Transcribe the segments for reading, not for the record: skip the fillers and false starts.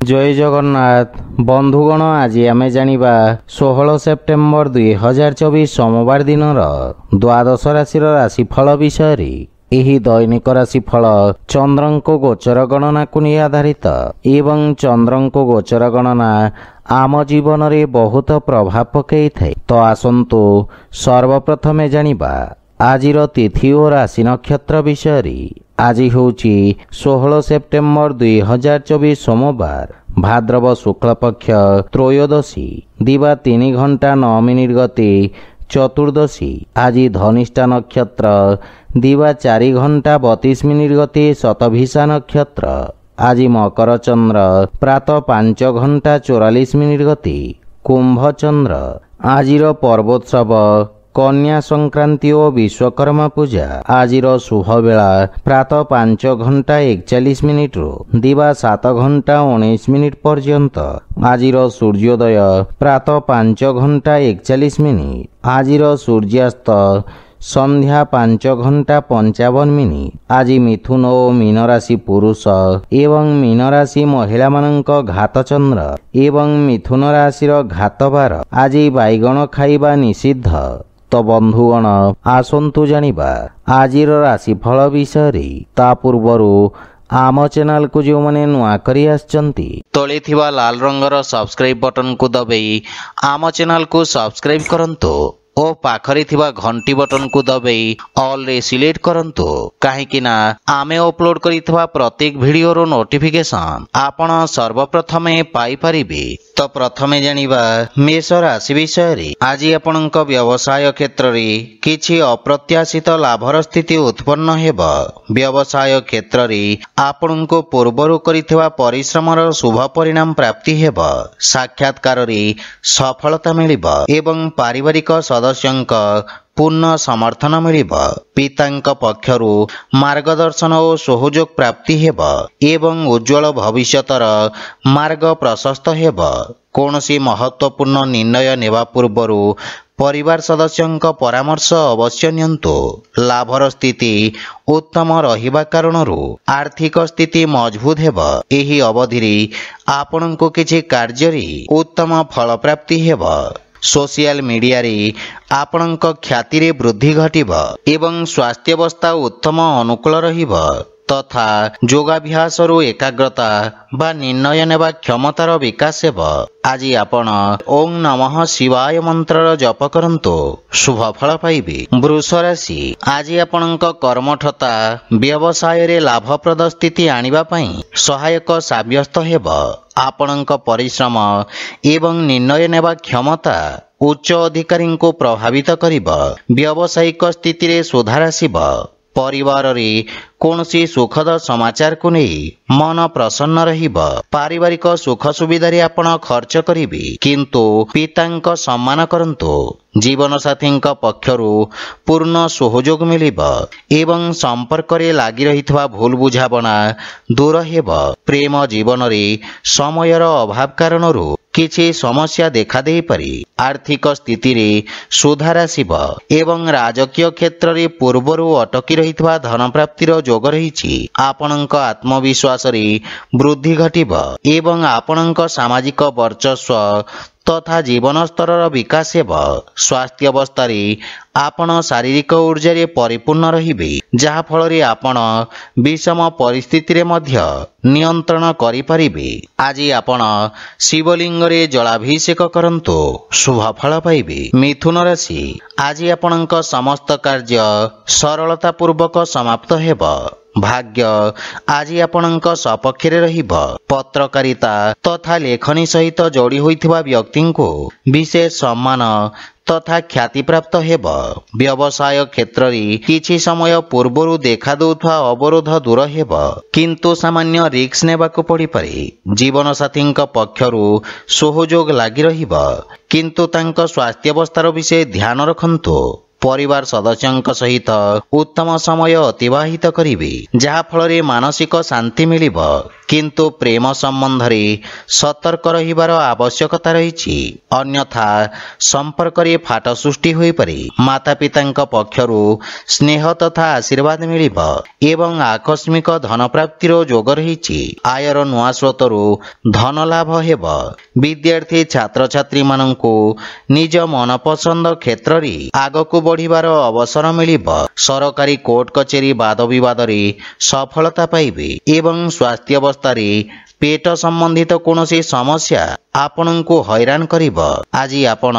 जय जगन्नाथ बंधुगण आज आम जानिबा 16 सेप्टेम्बर 2024 सोमवार दिन द्वादश राशि राशिफल विषय। एही दैनिक राशिफल चंद्रंको गोचर गणना को नहीं आधारित एवं चंद्रंको गोचर गणना आम जीवन में बहुत प्रभाव पकई थाए। तो आसंतु सर्वप्रथमे जानिबा आजिर तिथि और राशि नक्षत्र विषय। आज होची 16 सेप्टेम्बर 2024 सोमवार भाद्रव शुक्ल पक्ष त्रयोदशी दिवा 3 घंटा 9 मिनिट गति चतुर्दशी। आज धनिष्ठा नक्षत्र दिवा 4 घंटा 32 मिनिट गति शतभिषा नक्षत्र। आज मकर चंद्र प्रातः 5 घंटा 44 मिनिट गति कुंभ चंद्र। आजिर पर्वोत्सव कन्या संक्रांति और विश्वकर्मा पूजा। आजिर शुभ बेला प्रातः 5 घंटा 41 मिनिट रु दिवा 7 घंटा 19 मिनिट पर्यंत। आजिर सूर्योदय प्रातः 5 घंटा 41 मिनिट। आजिर सूर्यास्त संध्या 5 घंटा 55 मिनिट। आज मिथुन और मीन राशि पुरुष एवं मीन राशि महिला मानक घात चंद्र एवं मिथुन राशि घात बार। आज बैगण खाइबा निषिद्ध। तो बंधुगण आसंतु जानिबा आजिर राशिफल विषय। ता पूर्वरु आम चैनल को जो माने नुआ करी आछंती तळे थिबा लाल रंगर सब्सक्राइब बटन को दबाई आम चैनल को सब्सक्राइब करंतु और पाखरे थिबा घंटी बटन को दबाई ऑल रे सिलेक्ट करंतु काहेकि ना आमे अपलोड करिथबा प्रत्येक वीडियो रो नोटिफिकेशन आपण सर्वप्रथमे पाई परिबे। तो प्रथमे जानिबा मेष राशि विषय। आज आपणक व्यवसाय क्षेत्र में किछि अप्रत्याशित लाभर स्थिति उत्पन्न हेब। व्यवसाय क्षेत्र में आपणको पूर्वरु करिथबा परिश्रमर शुभ परिणाम प्राप्ति हेब। साक्षात्कार रे सफलता मिलिब एवं पारिवारिक सदस्यंक पूर्ण समर्थन मिलिब। पितांक पक्षरु मार्गदर्शन और सहयोग प्राप्ति हेब एवं उज्जवल भविष्यतर मार्ग प्रशस्त हेब। कौनसी महत्वपूर्ण निर्णय नेवा पूर्वरु परिवार सदस्यंक परामर्श अवश्य नियंतु। लाभर स्थिति उत्तम रहिबा कारणरु आर्थिक स्थिति मजबूत हेब। एही अवधि आपणको किछि कार्य उत्तम फल प्राप्ति हेब। सोशल मीडिया रे आपणक ख्याति रे वृद्धि घटिब एवं स्वास्थ्यावस्था उत्तम अनुकूल रहिब तथा योगाभ्यास रु एकाग्रता बा निर्णय नेबा क्षमतार विकास हेब। आज आपण ओम नमः शिवाय मंत्र जप करंतु शुभ फल पाइबे। वृष राशि। आज आपणक कर्मठता व्यवसाय रे लाभप्रद स्थिति आनिबा पई सहायक साब्यस्त हेब। आपणक परिश्रम एवं निर्णय नेबा क्षमता उच्च अधिकारी को प्रभावित करिब। व्यावसायिक स्थिति रे सुधार आसिब। परिवार रे कौनसी सुखद समाचार को नहीं मन प्रसन्न रहिब। पारिवारिक सुख सुविधा रे आपण खर्च करिबे किंतु पितांक सम्मान करंतु। जीवन साथी पक्षरु पूर्ण सहयोग मिलिब एवं संपर्क रे लागी रहितबा भूल बुझाबना दूर हेब। प्रेम जीवन रे समयर अभाव कारणरु किछि समस्या देखा दे पारि। आर्थिक स्थिति रे सुधार आसिब एवं राजकीय क्षेत्र रे पूर्वरु अटकी रहितबा धन प्राप्तिर जोग रहिछि। आपणक आत्मविश्वास रे वृद्धि घटिब एवं आपणक सामाजिक वर्चस्व तथा जीवन स्तर विकास हेब। स्वास्थ्य अवस्था आपण शारीरिक ऊर्जा रे परिपूर्ण रहिबे जहा फल रे आपण विषम परिस्थिति रे मध्य नियंत्रण करि परिबे। आज आपण शिवलिंग रे जलाभिषेक करंतु शुभ फल पाइबे। मिथुन राशि। आज आपणक समस्त कार्य सरलता पूर्वक समाप्त हेब। भाग्य आज आपणक सपक्षरे रहिब। पत्रकारिता तथा लेखनी सहित जोड़ी होइथिबा व्यक्ति को विशेष सम्मान तथा ख्याति प्राप्त हेब। व्यवसाय क्षेत्र रे किछि समय पूर्वरु देखा दउथवा अवरोध दूर हेब किंतु सामान्य रिस्क नेबाको पड़ी पारे। जीवन साथी पक्षरु सहयोग लागि रहिब किंतु तांक स्वास्थ्यावस्थार विषय ध्यान रखंतु। परिवार सदस्यंक सहित उत्तम समय अतिबाहित करिवे जहा फल रे मानसिक शांति मिलिब। କିନ୍ତୁ ପ୍ରେମ ସମ୍ବନ୍ଧରେ ସତର୍କ ରହିବାର ଆବଶ୍ୟକତା ରହିଛି। ଅନ୍ୟଥା ସମ୍ପର୍କରେ ଫାଟ ସୃଷ୍ଟି ହୋଇପାରେ। ମାତାପିତାଙ୍କ ପକ୍ଷରୁ ସ୍ନେହ ତଥା ଆଶୀର୍ବାଦ ମିଳିବ ଏବଂ ଆକସ୍ମିକ ଧନ ପ୍ରାପ୍ତିର ଯୋଗ ରହିଛି। ଆୟର ନୂଆ ସ୍ରୋତରୁ ଧନ ଲାଭ ହେବ। ବିଦ୍ୟାର୍ଥୀ ଛାତ୍ରଛାତ୍ରୀମାନଙ୍କୁ ନିଜ ମନପସନ୍ଦ କ୍ଷେତ୍ରରେ ଆଗକୁ ବଢ଼ିବାର ଅବସର ମିଳିବ। ସରକାରୀ କୋର୍ଟ କଚେରୀ ବାଦ ବିବାଦରେ ସଫଳତା ପାଇବେ ଏବଂ ସ୍ୱାସ୍ଥ୍ୟ ଅବସ୍ଥାରେ ପେଟ ସମ୍ବନ୍ଧିତ କୌଣସି ସମସ୍ୟା ଆପଣଙ୍କୁ ହଇରାଣ କରିବ। ଆଜି ଆପଣ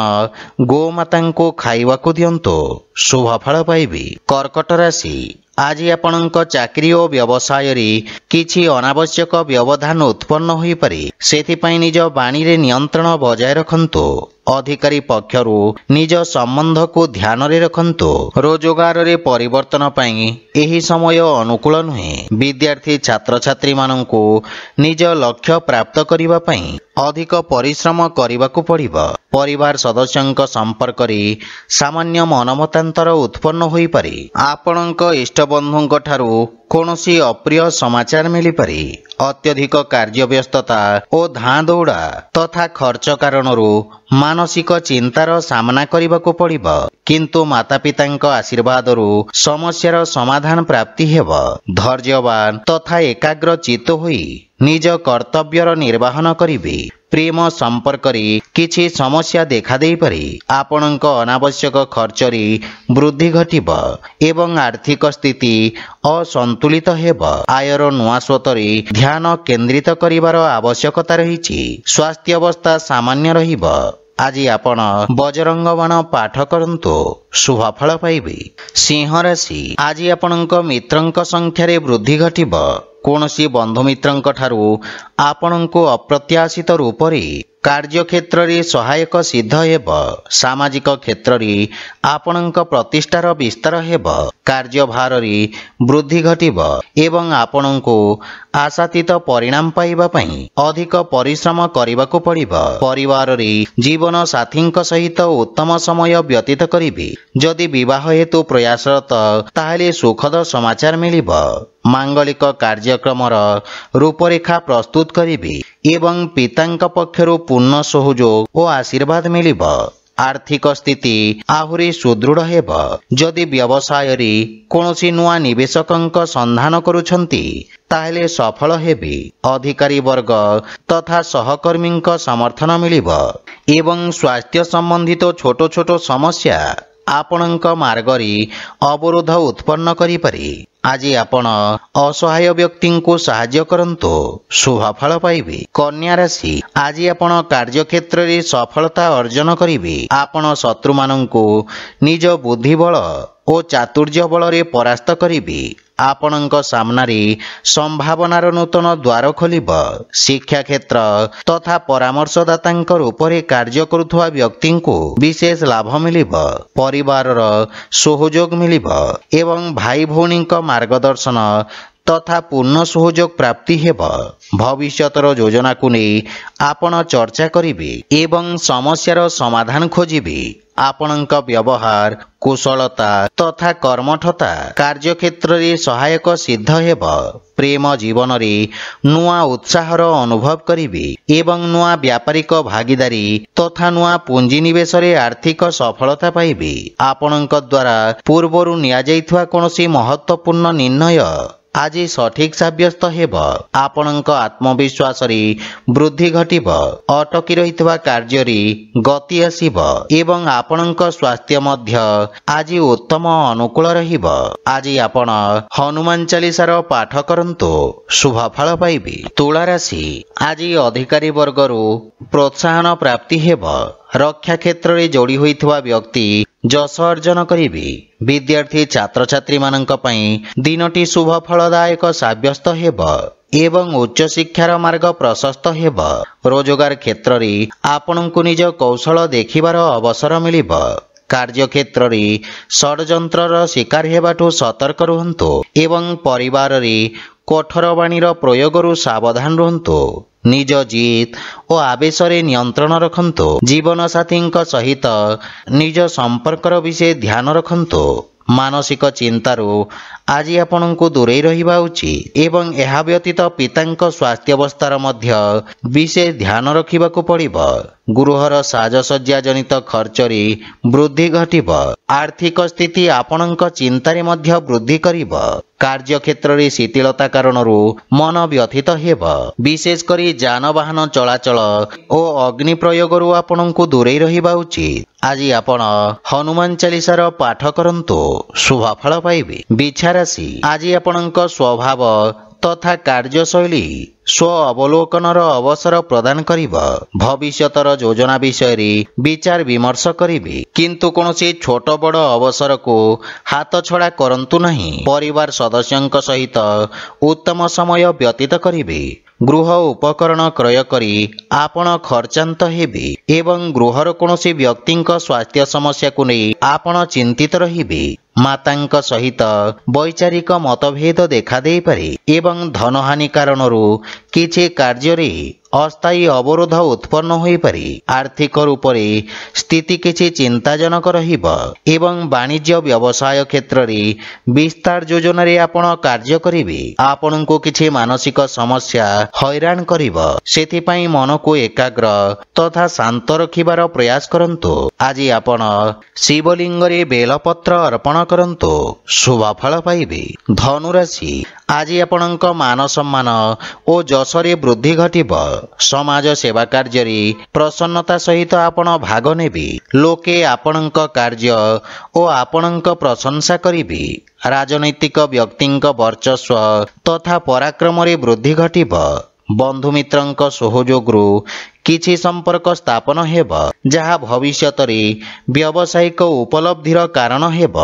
ଗୋମାତାଙ୍କୁ ଖାଇବାକୁ ଦିଅନ୍ତୁ, ଶୁଭ ଫଳ ପାଇବେ। କର୍କଟ ରାଶି, ଆଜି ଆପଣଙ୍କ ଚାକିରି ଓ ବ୍ୟବସାୟରେ କିଛି ଅନାବଶ୍ୟକ ବ୍ୟବଧାନ ଉତ୍ପନ୍ନ ହୋଇପାରେ। ସେଥିପାଇଁ ନିଜ ବାଣୀରେ ନିୟନ୍ତ୍ରଣ ବଜାୟ ରଖନ୍ତୁ। ଅଧିକାରୀ ପକ୍ଷରୁ ନିଜ ସମ୍ବନ୍ଧକୁ ଧ୍ୟାନରେ ରଖନ୍ତୁ। ରୋଜଗାରରେ ପରିବର୍ତ୍ତନ ପାଇଁ ଏହି ସମୟ ଅନୁକୂଳ ନୁହେଁ। ବିଦ୍ୟାର୍ଥୀ ଛାତ୍ରଛାତ୍ରୀମାନଙ୍କୁ ନିଜ ଲକ୍ଷ୍ୟ ପ୍ରାପ୍ତ କରିବା ପାଇଁ ଅଧିକ ପରିଶ୍ରମ କରିବାକୁ ପଡ଼ିବ। ପରିବାର ସଦସ୍ୟଙ୍କ ସମ୍ପର୍କରେ ସାମାନ୍ୟ ମନମତାନ୍ତର ଉତ୍ପନ୍ନ ହୋଇପାରେ। ଆପଣଙ୍କ ଇଷ୍ଟବନ୍ଧୁଙ୍କ ଠାରୁ କୌଣସି ଅପ୍ରିୟ ସମାଚାର ମିଳିପାରେ। ଅତ୍ୟଧିକ କାର୍ଯ୍ୟବ୍ୟସ୍ତତା ଓ ଧାଁ ଦୌଡ଼ା ତଥା ଖର୍ଚ୍ଚ କାରଣରୁ ମାନସିକ ଚିନ୍ତାର ସାମ୍ନା କରିବାକୁ ପଡ଼ିବ। କିନ୍ତୁ ମାତାପିତାଙ୍କ ଆଶୀର୍ବାଦରୁ ସମସ୍ୟାର ସମାଧାନ ପ୍ରାପ୍ତି ହେବ। ଧୈର୍ଯ୍ୟବାନ ତଥା ଏକାଗ୍ର ଚିତ୍ତ ହୋଇ ନିଜ କର୍ତ୍ତବ୍ୟର ନିର୍ବାହନ କରିବେ। ପ୍ରେମ ସମ୍ପର୍କରେ କିଛି ସମସ୍ୟା ଦେଖାଦେଇପାରେ। ଆପଣଙ୍କ ଅନାବଶ୍ୟକ ଖର୍ଚ୍ଚରେ ବୃଦ୍ଧି ଘଟିବ ଏବଂ ଆର୍ଥିକ ସ୍ଥିତି ଅସନ୍ତୁଳିତ ହେବ। ଆୟର ନୂଆ ସ୍ରୋତରେ ଧ୍ୟାନ କେନ୍ଦ୍ରିତ କରିବାର ଆବଶ୍ୟକତା ରହିଛି। ସ୍ୱାସ୍ଥ୍ୟ ଅବସ୍ଥା ସାମାନ୍ୟ ରହିବ। ଆଜି ଆପଣ ବଜରଙ୍ଗ ବାଣ ପାଠ କରନ୍ତୁ, ଶୁଭ ଫଳ ପାଇବେ। ସିଂହ ରାଶି, ଆଜି ଆପଣଙ୍କ ମିତ୍ରଙ୍କ ସଂଖ୍ୟାରେ ବୃଦ୍ଧି ଘଟିବ। କୌଣସି ବନ୍ଧୁମିତ୍ରଙ୍କ ଠାରୁ ଆପଣଙ୍କୁ ଅପ୍ରତ୍ୟାଶିତ ରୂପରେ କାର୍ଯ୍ୟକ୍ଷେତ୍ରରେ ସହାୟକ ସିଦ୍ଧ ହେବ। ସାମାଜିକ କ୍ଷେତ୍ରରେ ଆପଣଙ୍କ ପ୍ରତିଷ୍ଠାର ବିସ୍ତାର ହେବ। କାର୍ଯ୍ୟଭାରରେ ବୃଦ୍ଧି ଘଟିବ ଏବଂ ଆପଣଙ୍କୁ ଆଶାତୀତ ପରିଣାମ ପାଇବା ପାଇଁ ଅଧିକ ପରିଶ୍ରମ କରିବାକୁ ପଡ଼ିବ। ପରିବାରରେ ଜୀବନ ସାଥୀଙ୍କ ସହିତ ଉତ୍ତମ ସମୟ ବ୍ୟତୀତ କରିବେ। ଯଦି ବିବାହ ହେତୁ ପ୍ରୟାସରତ ତାହେଲେ ସୁଖଦ ସମାଚାର ମିଳିବ। ମାଙ୍ଗଳିକ କାର୍ଯ୍ୟକ୍ରମର ରୂପରେଖା ପ୍ରସ୍ତୁତ କରିବେ ଏବଂ ପିତାଙ୍କ ପକ୍ଷରୁ ପୂର୍ଣ୍ଣ ସହଯୋଗ ଓ ଆଶୀର୍ବାଦ ମିଳିବ। ଆର୍ଥିକ ସ୍ଥିତି ଆହୁରି ସୁଦୃଢ଼ ହେବ। ଯଦି ବ୍ୟବସାୟରେ କୌଣସି ନୂଆ ନିବେଶକଙ୍କ ସନ୍ଧାନ କରୁଛନ୍ତି ତାହେଲେ ସଫଳ ହେବେ। ଅଧିକାରୀ ବର୍ଗ ତଥା ସହକର୍ମୀଙ୍କ ସମର୍ଥନ ମିଳିବ ଏବଂ ସ୍ୱାସ୍ଥ୍ୟ ସମ୍ବନ୍ଧିତ ଛୋଟ ଛୋଟ ସମସ୍ୟା ଆପଣଙ୍କ ମାର୍ଗରେ ଅବରୋଧ ଉତ୍ପନ୍ନ କରିପାରେ। ଆଜି ଆପଣ ଅସହାୟ ବ୍ୟକ୍ତିଙ୍କୁ ସାହାଯ୍ୟ କରନ୍ତୁ, ଶୁଭ ଫଳ ପାଇବେ। କନ୍ୟା ରାଶି, ଆଜି ଆପଣ କାର୍ଯ୍ୟକ୍ଷେତ୍ରରେ ସଫଳତା ଅର୍ଜନ କରିବେ। ଆପଣ ଶତ୍ରୁମାନଙ୍କୁ ନିଜ ବୁଦ୍ଧିବଳ ଓ ଚାତୁର୍ଯ୍ୟ ବଳରେ ପରାସ୍ତ କରିବେ। ଆପଣଙ୍କ ସାମ୍ନାରେ ସମ୍ଭାବନାର ନୂତନ ଦ୍ୱାର ଖୋଲିବ। ଶିକ୍ଷା କ୍ଷେତ୍ର ତଥା ପରାମର୍ଶଦାତାଙ୍କ ରୂପରେ କାର୍ଯ୍ୟ କରୁଥିବା ବ୍ୟକ୍ତିଙ୍କୁ ବିଶେଷ ଲାଭ ମିଳିବ। ପରିବାରର ସହଯୋଗ ମିଳିବ ଏବଂ ଭାଇ ଭଉଣୀଙ୍କ ମାର୍ଗଦର୍ଶନ ତଥା ପୂର୍ଣ୍ଣ ସହଯୋଗ ପ୍ରାପ୍ତି ହେବ। ଭବିଷ୍ୟତର ଯୋଜନାକୁ ନେଇ ଆପଣ ଚର୍ଚ୍ଚା କରିବେ ଏବଂ ସମସ୍ୟାର ସମାଧାନ ଖୋଜିବେ। ଆପଣଙ୍କ ବ୍ୟବହାର କୁଶଳତା ତଥା କର୍ମଠତା କାର୍ଯ୍ୟକ୍ଷେତ୍ରରେ ସହାୟକ ସିଦ୍ଧ ହେବ। ପ୍ରେମ ଜୀବନରେ ନୂଆ ଉତ୍ସାହର ଅନୁଭବ କରିବେ ଏବଂ ନୂଆ ବ୍ୟାପାରିକ ଭାଗିଦାରୀ ତଥା ନୂଆ ପୁଞ୍ଜିନିବେଶରେ ଆର୍ଥିକ ସଫଳତା ପାଇବେ। ଆପଣଙ୍କ ଦ୍ୱାରା ପୂର୍ବରୁ ନିଆଯାଇଥିବା କୌଣସି ମହତ୍ୱପୂର୍ଣ୍ଣ ନିର୍ଣ୍ଣୟ ଆଜି ସଠିକ ସାବ୍ୟସ୍ତ ହେବ। ଆପଣଙ୍କ ଆତ୍ମବିଶ୍ୱାସରେ ବୃଦ୍ଧି ଘଟିବ। ଅଟକି ରହିଥିବା କାର୍ଯ୍ୟରେ ଗତି ଆସିବ ଏବଂ ଆପଣଙ୍କ ସ୍ୱାସ୍ଥ୍ୟ ମଧ୍ୟ ଆଜି ଉତ୍ତମ ଅନୁକୂଳ ରହିବ। ଆଜି ଆପଣ ହନୁମାନ ଚାଳିଶାର ପାଠ କରନ୍ତୁ, ଶୁଭ ଫଳ ପାଇବେ। ତୁଳା ରାଶି, ଆଜି ଅଧିକାରୀ ବର୍ଗରୁ ପ୍ରୋତ୍ସାହନ ପ୍ରାପ୍ତି ହେବ। ରକ୍ଷା କ୍ଷେତ୍ରରେ ଯୋଡ଼ି ହୋଇଥିବା ବ୍ୟକ୍ତି ଯଶ ଅର୍ଜନ କରିବେ। ବିଦ୍ୟାର୍ଥୀ ଛାତ୍ରଛାତ୍ରୀମାନଙ୍କ ପାଇଁ ଦିନଟି ଶୁଭ ଫଳଦାୟକ ସାବ୍ୟସ୍ତ ହେବ ଏବଂ ଉଚ୍ଚଶିକ୍ଷାର ମାର୍ଗ ପ୍ରଶସ୍ତ ହେବ। ରୋଜଗାର କ୍ଷେତ୍ରରେ ଆପଣଙ୍କୁ ନିଜ କୌଶଳ ଦେଖିବାର ଅବସର ମିଳିବ। କାର୍ଯ୍ୟକ୍ଷେତ୍ରରେ ଷଡ଼ଯନ୍ତ୍ରର ଶିକାର ହେବାଠୁ ସତର୍କ ରୁହନ୍ତୁ ଏବଂ ପରିବାରରେ କଠୋର ବାଣୀର ପ୍ରୟୋଗରୁ ସାବଧାନ ରୁହନ୍ତୁ। ନିଜ ଜିଦ୍ ଓ ଆବେଶରେ ନିୟନ୍ତ୍ରଣ ରଖନ୍ତୁ। ଜୀବନସାଥୀଙ୍କ ସହିତ ନିଜ ସମ୍ପର୍କର ବିଷୟ ଧ୍ୟାନ ରଖନ୍ତୁ। ମାନସିକ ଚିନ୍ତାରୁ ଆଜି ଆପଣଙ୍କୁ ଦୂରେଇ ରହିବା ଉଚିତ ଏବଂ ଏହା ବ୍ୟତୀତ ପିତାଙ୍କ ସ୍ୱାସ୍ଥ୍ୟାବସ୍ଥାର ମଧ୍ୟ ବିଶେଷ ଧ୍ୟାନ ରଖିବାକୁ ପଡ଼ିବ। ଗୃହର ସାଜସଜ୍ଜା ଜନିତ ଖର୍ଚ୍ଚରେ ବୃଦ୍ଧି ଘଟିବ। ଆର୍ଥିକ ସ୍ଥିତି ଆପଣଙ୍କ ଚିନ୍ତାରେ ମଧ୍ୟ ବୃଦ୍ଧି କରିବ। କାର୍ଯ୍ୟକ୍ଷେତ୍ରରେ ଶିଥିଳତା କାରଣରୁ ମନ ବ୍ୟଥିତ ହେବ। ବିଶେଷ କରି ଯାନବାହନ ଚଳାଚଳ ଓ ଅଗ୍ନି ପ୍ରୟୋଗରୁ ଆପଣଙ୍କୁ ଦୂରେଇ ରହିବା ଉଚିତ। ଆଜି ଆପଣ ହନୁମାନ ଚାଳିଶାର ପାଠ କରନ୍ତୁ, ଶୁଭଫଳ ପାଇବେ। ବିଛା ରାଶି, ଆଜି ଆପଣଙ୍କ ସ୍ୱଭାବ ତଥା କାର୍ଯ୍ୟଶୈଳୀ ସ୍ୱ ଅବଲୋକନର ଅବସର ପ୍ରଦାନ କରିବ। ଭବିଷ୍ୟତର ଯୋଜନା ବିଷୟରେ ବିଚାର ବିମର୍ଶ କରିବେ, କିନ୍ତୁ କୌଣସି ଛୋଟ ବଡ଼ ଅବସରକୁ ହାତଛଡ଼ା କରନ୍ତୁ ନାହିଁ। ପରିବାର ସଦସ୍ୟଙ୍କ ସହିତ ଉତ୍ତମ ସମୟ ବ୍ୟତୀତ କରିବେ। ଗୃହ ଉପକରଣ କ୍ରୟ କରି ଆପଣ ଖର୍ଚ୍ଚାନ୍ତ ହେବେ ଏବଂ ଗୃହର କୌଣସି ବ୍ୟକ୍ତିଙ୍କ ସ୍ୱାସ୍ଥ୍ୟ ସମସ୍ୟାକୁ ନେଇ ଆପଣ ଚିନ୍ତିତ ରହିବେ। ମାତାଙ୍କ ସହିତ ବୈଚାରିକ ମତଭେଦ ଦେଖାଦେଇପାରେ ଏବଂ ଧନହାନି କାରଣରୁ କିଛି କାର୍ଯ୍ୟରେ ଅସ୍ଥାୟୀ ଅବରୋଧ ଉତ୍ପନ୍ନ ହୋଇପାରେ। ଆର୍ଥିକ ରୂପରେ ସ୍ଥିତି କିଛି ଚିନ୍ତାଜନକ ରହିବ ଏବଂ ବାଣିଜ୍ୟ ବ୍ୟବସାୟ କ୍ଷେତ୍ରରେ ବିସ୍ତାର ଯୋଜନାରେ ଆପଣ କାର୍ଯ୍ୟ କରିବେ। ଆପଣଙ୍କୁ କିଛି ମାନସିକ ସମସ୍ୟା ହଇରାଣ କରିବ, ସେଥିପାଇଁ ମନକୁ ଏକାଗ୍ର ତଥା ଶାନ୍ତ ରଖିବାର ପ୍ରୟାସ କରନ୍ତୁ। ଆଜି ଆପଣ ଶିବଲିଙ୍ଗରେ ବେଲପତ୍ର ଅର୍ପଣ କରନ୍ତୁ, ଶୁଭଫଳ ପାଇବେ। ଧନୁରାଶି, ଆଜି ଆପଣଙ୍କ ମାନ ସମ୍ମାନ ଓ ଯଶରେ ବୃଦ୍ଧି ଘଟିବ। ସମାଜ ସେବା କାର୍ଯ୍ୟରେ ପ୍ରସନ୍ନତା ସହିତ ଆପଣ ଭାଗ ନେବେ। ଲୋକେ ଆପଣଙ୍କ କାର୍ଯ୍ୟ ଓ ଆପଣଙ୍କ ପ୍ରଶଂସା କରିବେ। ରାଜନୈତିକ ବ୍ୟକ୍ତିଙ୍କ ବର୍ଚସ୍ୱ ତଥା ପରାକ୍ରମରେ ବୃଦ୍ଧି ଘଟିବ। ବନ୍ଧୁମିତ୍ରଙ୍କ ସହଯୋଗରୁ କିଛି ସମ୍ପର୍କ ସ୍ଥାପନ ହେବ, ଯାହା ଭବିଷ୍ୟତରେ ବ୍ୟବସାୟିକ ଉପଲବ୍ଧିର କାରଣ ହେବ।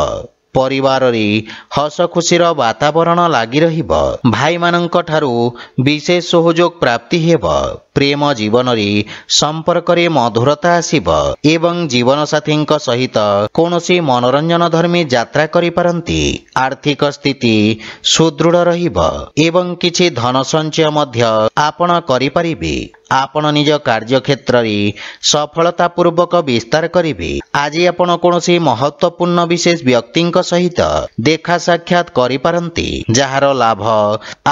ପରିବାରରେ ହସ ଖୁସିର ବାତାବରଣ ଲାଗି ରହିବ। ଭାଇମାନଙ୍କ ଠାରୁ ବିଶେଷ ସହଯୋଗ ପ୍ରାପ୍ତି ହେବ। ପ୍ରେମ ଜୀବନରେ ସମ୍ପର୍କରେ ମଧୁରତା ଆସିବ ଏବଂ ଜୀବନସାଥୀଙ୍କ ସହିତ କୌଣସି ମନୋରଞ୍ଜନ ଧର୍ମୀ ଯାତ୍ରା କରିପାରନ୍ତି। ଆର୍ଥିକ ସ୍ଥିତି ସୁଦୃଢ଼ ରହିବ ଏବଂ କିଛି ଧନ ସଞ୍ଚୟ ମଧ୍ୟ ଆପଣ କରିପାରିବେ। ଆପଣ ନିଜ କାର୍ଯ୍ୟକ୍ଷେତ୍ରରେ ସଫଳତାପୂର୍ବକ ବିସ୍ତାର କରିବେ। ଆଜି ଆପଣ କୌଣସି ମହତ୍ୱପୂର୍ଣ୍ଣ ବିଶେଷ ବ୍ୟକ୍ତିଙ୍କ ସହିତ ଦେଖା ସାକ୍ଷାତ କରିପାରନ୍ତି, ଯାହାର ଲାଭ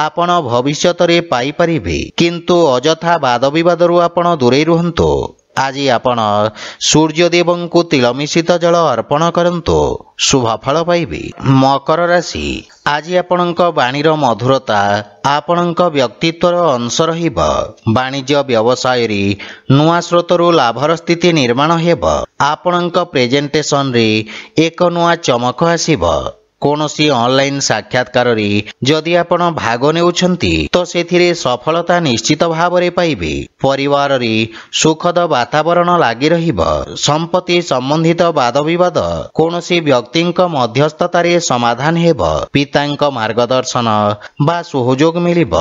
ଆପଣ ଭବିଷ୍ୟତରେ ପାଇପାରିବେ, କିନ୍ତୁ ଅଯଥା ବାଦବିବାଦରୁ ଆପଣ ଦୂରେଇ ରୁହନ୍ତୁ। ଆଜି ଆପଣ ସୂର୍ଯ୍ୟଦେବଙ୍କୁ ତିଳ ମିଶ୍ରିତ ଜଳ ଅର୍ପଣ କରନ୍ତୁ, ଶୁଭଫଳ ପାଇବେ। ମକର ରାଶି, ଆଜି ଆପଣଙ୍କ ବାଣୀର ମଧୁରତା ଆପଣଙ୍କ ବ୍ୟକ୍ତିତ୍ୱର ଅଂଶ ରହିବ। ବାଣିଜ୍ୟ ବ୍ୟବସାୟରେ ନୂଆ ସ୍ରୋତରୁ ଲାଭର ସ୍ଥିତି ନିର୍ମାଣ ହେବ। ଆପଣଙ୍କ ପ୍ରେଜେଣ୍ଟେସନରେ ଏକ ନୂଆ ଚମକ ଆସିବ। କୌଣସି ଅନଲାଇନ୍ ସାକ୍ଷାତକାରରେ ଯଦି ଆପଣ ଭାଗ ନେଉଛନ୍ତି ତ ସେଥିରେ ସଫଳତା ନିଶ୍ଚିତ ଭାବରେ ପାଇବେ। ପରିବାରରେ ସୁଖଦ ବାତାବରଣ ଲାଗି ରହିବ। ସମ୍ପତ୍ତି ସମ୍ବନ୍ଧିତ ବାଦବିବାଦ କୌଣସି ବ୍ୟକ୍ତିଙ୍କ ମଧ୍ୟସ୍ଥତାରେ ସମାଧାନ ହେବ। ପିତାଙ୍କ ମାର୍ଗଦର୍ଶନ ବା ସହଯୋଗ ମିଳିବ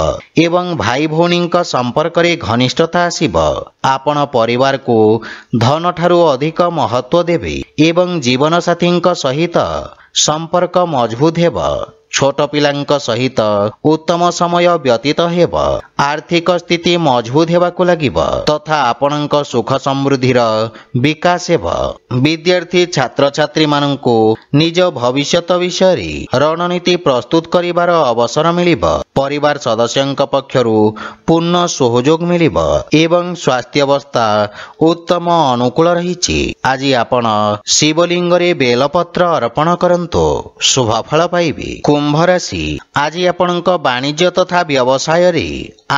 ଏବଂ ଭାଇ ଭଉଣୀଙ୍କ ସମ୍ପର୍କରେ ଘନିଷ୍ଠତା ଆସିବ। ଆପଣ ପରିବାରକୁ ଧନଠାରୁ ଅଧିକ ମହତ୍ୱ ଦେବେ ଏବଂ ଜୀବନସାଥୀଙ୍କ ସହିତ ସମ୍ପର୍କ ମଜବୁତ ହେବ। ଛୋଟ ପିଲାଙ୍କ ସହିତ ଉତ୍ତମ ସମୟ ବ୍ୟତୀତ ହେବ। ଆର୍ଥିକ ସ୍ଥିତି ମଜବୁତ ହେବାକୁ ଲାଗିବ ତଥା ଆପଣଙ୍କ ସୁଖ ସମୃଦ୍ଧିର ବିକାଶ ହେବ। ବିଦ୍ୟାର୍ଥୀ ଛାତ୍ରଛାତ୍ରୀମାନଙ୍କୁ ନିଜ ଭବିଷ୍ୟତ ବିଷୟରେ ରଣନୀତି ପ୍ରସ୍ତୁତ କରିବାର ଅବସର ମିଳିବ। ପରିବାର ସଦସ୍ୟଙ୍କ ପକ୍ଷରୁ ପୂର୍ଣ୍ଣ ସହଯୋଗ ମିଳିବ ଏବଂ ସ୍ୱାସ୍ଥ୍ୟାବସ୍ଥା ଉତ୍ତମ ଅନୁକୂଳ ରହିଛି। ଆଜି ଆପଣ ଶିବଲିଙ୍ଗରେ ବେଲପତ୍ର ଅର୍ପଣ କରନ୍ତୁ, ଶୁଭଫଳ ପାଇବେ। କୁମ୍ଭ ରାଶି, ଆଜି ଆପଣଙ୍କ ବାଣିଜ୍ୟ ତଥା ବ୍ୟବସାୟରେ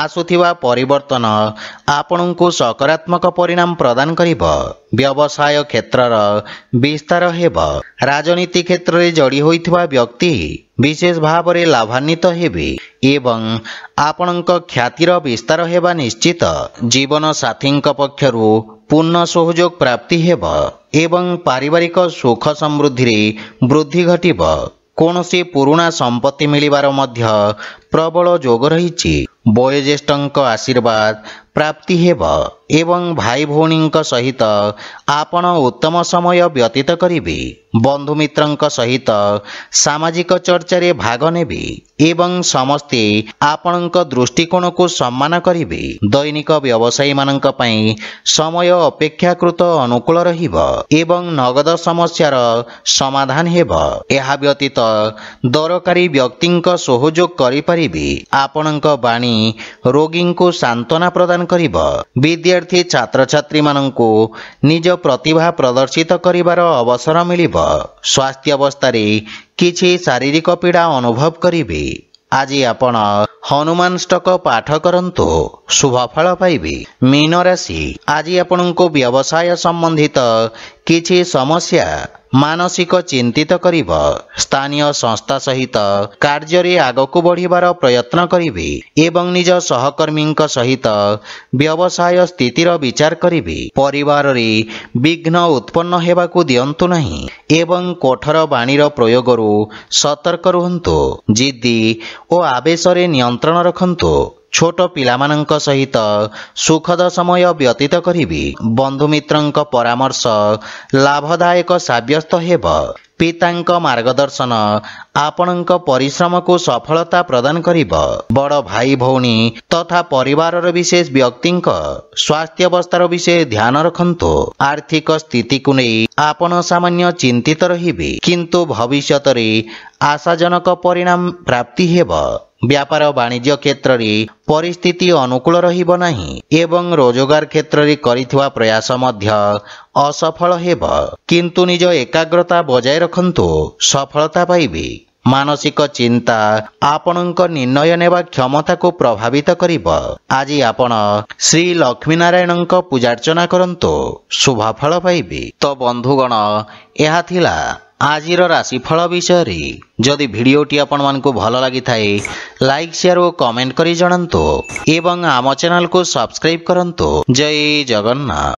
ଆସୁଥିବା ପରିବର୍ତ୍ତନ ଆପଣଙ୍କୁ ସକାରାତ୍ମକ ପରିଣାମ ପ୍ରଦାନ କରିବ। ବ୍ୟବସାୟ କ୍ଷେତ୍ରର ବିସ୍ତାର ହେବ। ରାଜନୀତି କ୍ଷେତ୍ରରେ ଯୋଡ଼ି ହୋଇଥିବା ବ୍ୟକ୍ତି ବିଶେଷ ଭାବରେ ଲାଭାନ୍ୱିତ ହେବେ ଏବଂ ଆପଣଙ୍କ ଖ୍ୟାତିର ବିସ୍ତାର ହେବା ନିଶ୍ଚିତ। ଜୀବନ ସାଥୀଙ୍କ ପକ୍ଷରୁ ପୂର୍ଣ୍ଣ ସହଯୋଗ ପ୍ରାପ୍ତି ହେବ ଏବଂ ପାରିବାରିକ ସୁଖ ସମୃଦ୍ଧିରେ ବୃଦ୍ଧି ଘଟିବ। କୌଣସି ପୁରୁଣା ସମ୍ପତ୍ତି ମିଳିବାର ମଧ୍ୟ ପ୍ରବଳ ଯୋଗ ରହିଛି। ବୟୋଜ୍ୟେଷ୍ଠଙ୍କ ଆଶୀର୍ବାଦ प्राप्ति हेब एवं भाई भौणींक सहित आपण उत्तम समय व्यतीत करिवे। बंधु मित्रंक सहित सामाजिक चर्चारे भाग नेबे एवं समस्ते आपणक दृष्टिकोण को सम्मान करिवे। दैनिक व्यवसायी मानक पई समय अपेक्षाकृत अनुकूल रहिब एवं नगद समस्यार समाधान हेब। एहा व्यतीत दरकारी व्यक्तिंक सहयोग करि परिबे। आपणक बाणी रोगी को सांत्वना प्रदान करिब। विद्यार्थी छात्र छात्री मानंको निज प्रतिभा प्रदर्शित करिवार अवसर मिलिब। स्वास्थ्य अवस्था किछि शारीरिक पीड़ा अनुभव करिवे। आज आपण हनुमान स्टक पाठ करंतु शुभ फल पाइबे। मीन राशि आज आपनको व्यवसाय संबंधित किछि समस्या मानसिक चिंतित करिब। स्थानीय संस्था सहित कार्य आगक बढ़िबार प्रयत्न करिवे एवं निज सहकर्मी सहित व्यवसाय स्थितिर विचार करिवे। परिवार रे विघ्न उत्पन्न हेबाकू दियंतु नहीं एवं कठोर बाणीर प्रयोगरू सतर्क रुहंतु। जिद्दी ओ आवेश रे नियंत्रण रखंतु। छोट पिलामानंक सहित सुखद समय व्यतीत करिवे। बंधु मित्रंक परामर्श लाभदायक साब्यस्त हेब। पितांक मार्गदर्शन आपणक परिश्रम को सफलता प्रदान करिब। बड़ भाई भौणी तथा परिवार विशेष व्यक्तिंक स्वास्थ्य अवस्थार विषय ध्यान रखंतु। आर्थिक स्थिति को नहीं आपण सामान्य चिंतित रहिबे किंतु भविष्यत रे आशाजनक परिणाम प्राप्ति हेब। व्यापार वाणिज्य क्षेत्र रे परिस्थिति अनुकूल रहिब नाही एवं रोजगार क्षेत्र रे करिथवा प्रयास मध्य असफल हेब किंतु निज एकाग्रता बजाय रखंतु सफलता पाइबे। मानसिक चिंता आपणक निर्णय नेबा क्षमता को प्रभावित करिब। आज आपण श्री लक्ष्मी नारायणक पूजार्चना करंतु शुभ फल पाइबे। तो बंधुगण यह थिला आजिर राशिफल विषय। जदि भिडियोटी आपण मानकु भल लगी थाए लाइक शेयर और कमेंट करी जणांतु एवं आम चैनल को सब्सक्राइब करंतु। जय जगन्नाथ।